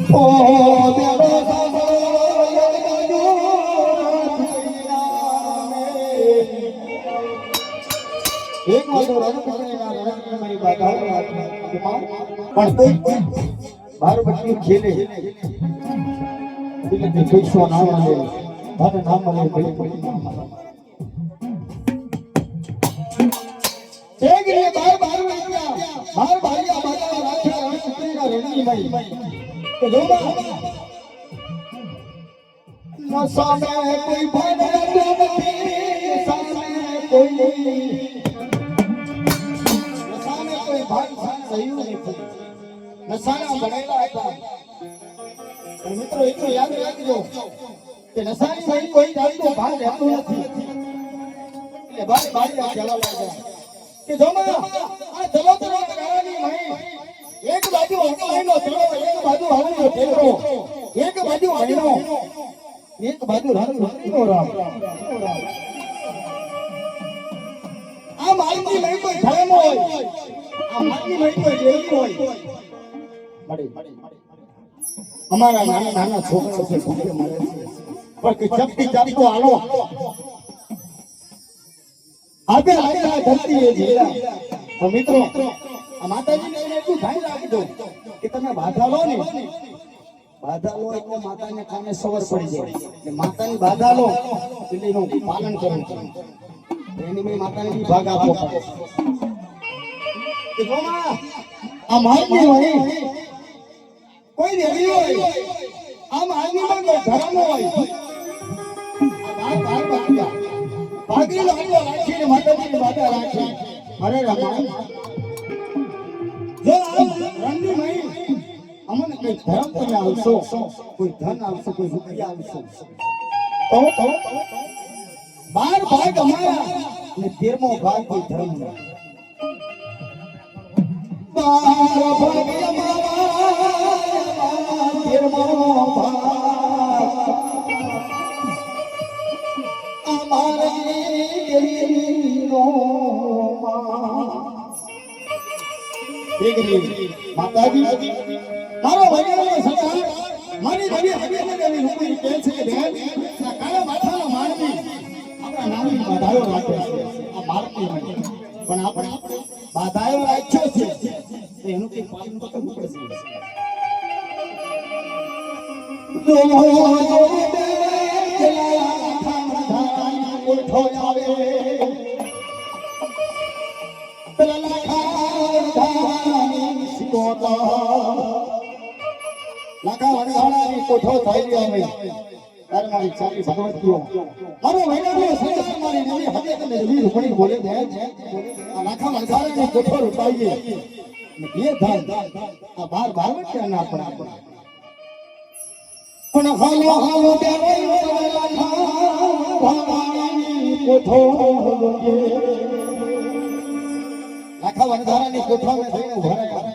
ઓ દેવો સાસો યજ્ઞ એક વાતો રણકૃષ્ણના રણકૃષ્ણની બાધા પણ બાર બચ્ચી ખેલે એટલે પૈસો ના મળે ધન ના મળે ભલે પડી ના મળે એક રે બાર ભાગ્યા બાધા રાખ્યા રણકૃષ્ણના રણની ભાઈ તો જોવા ન સામે કોઈ ભાગતો નથી સામે કોઈ નશાના ભણેલા હતા પણ મિત્રો એટલું યાદ રાખજો કે નશાની ભાઈ કોઈ જાતનો ભાગ રહેતો નથી એટલે બારી બારી કહેવા લાગ્યા કે જોમાં આ ચલો ચલો કરાવાની નહીં એક બાજુ હકલાઈનો ચલો એક બાજુ હાલીનો ટેકરો એક બાજુ હણીનો એક બાજુ રાણીનો રામ આ માલની નહીં કોઈ ધર્મ હોય આ માલની નહીં કોઈ દેવી હોય અમારા નાના નાના છોકરા છે ભૂખે મરે છે પણ કે ચપટી ચપતો આલો આપે લાગ્યા ધરતી એ જીલા તો મિત્રો આ માતાજીને એટલું ધ્યાન રાખજો કે તમે બાધા લો ને બાધા લો એટલે માતાને કાને સવાર પડી જાય કે માતાની બાધા લો એટલે એનું પાલન કરવું એની મેં માતાને ભાગ આપવો પડે કે જોમાં આ માર્ગની હોય કોઈ દેવી હોય આ માર્ગીમાં કોઈ ધર્મ હોય આ બાર બાર ભાગી લાગ્યો રાખીને માતાજીની બાધા રાખી અરે રમણ જો આ રણની મહી અમને કોઈ ધર્મ તમે આવશો કોઈ ધન આવશે કોઈ રૂપિયા આવશે તો 12 ભાગ અમારા અને 13મો ભાગ કોઈ ધર્મ નો 12 ભાગ અમારા 13મો ભાગ અમારી દેવીનો માતાજી મારો ભગવાનનો સતા મારી દેવી હગેને દેવી રૂપી કહે છે કે બેન આ કાળા માથાનો માનવી આપણા નામની બાધાઓ રાખે છે આ મારતી માટે પણ આપણે બાધાઓ રાખ્યો છે એનું કે પાલન તો કરવું પડશે ઉઠો આવે પેલા લાખા વણધાણાની કોઠો થઈ અમે તારે મારી ચાલી ભગવતીઓ મારો મહિનાનો સંસાર મારી નવી હકે તમે નવી રૂપણી બોલે દે આ લાખા વણધાણાની કોઠો રૂપાઈએ એ ધન આ 12 ભાગવત્યા ના પણ હાલો હાલો ત્યારે લાખા વણધાણાની કોઠો લાખા વણધાણાની કોઠો મેં થઈને ભરાયા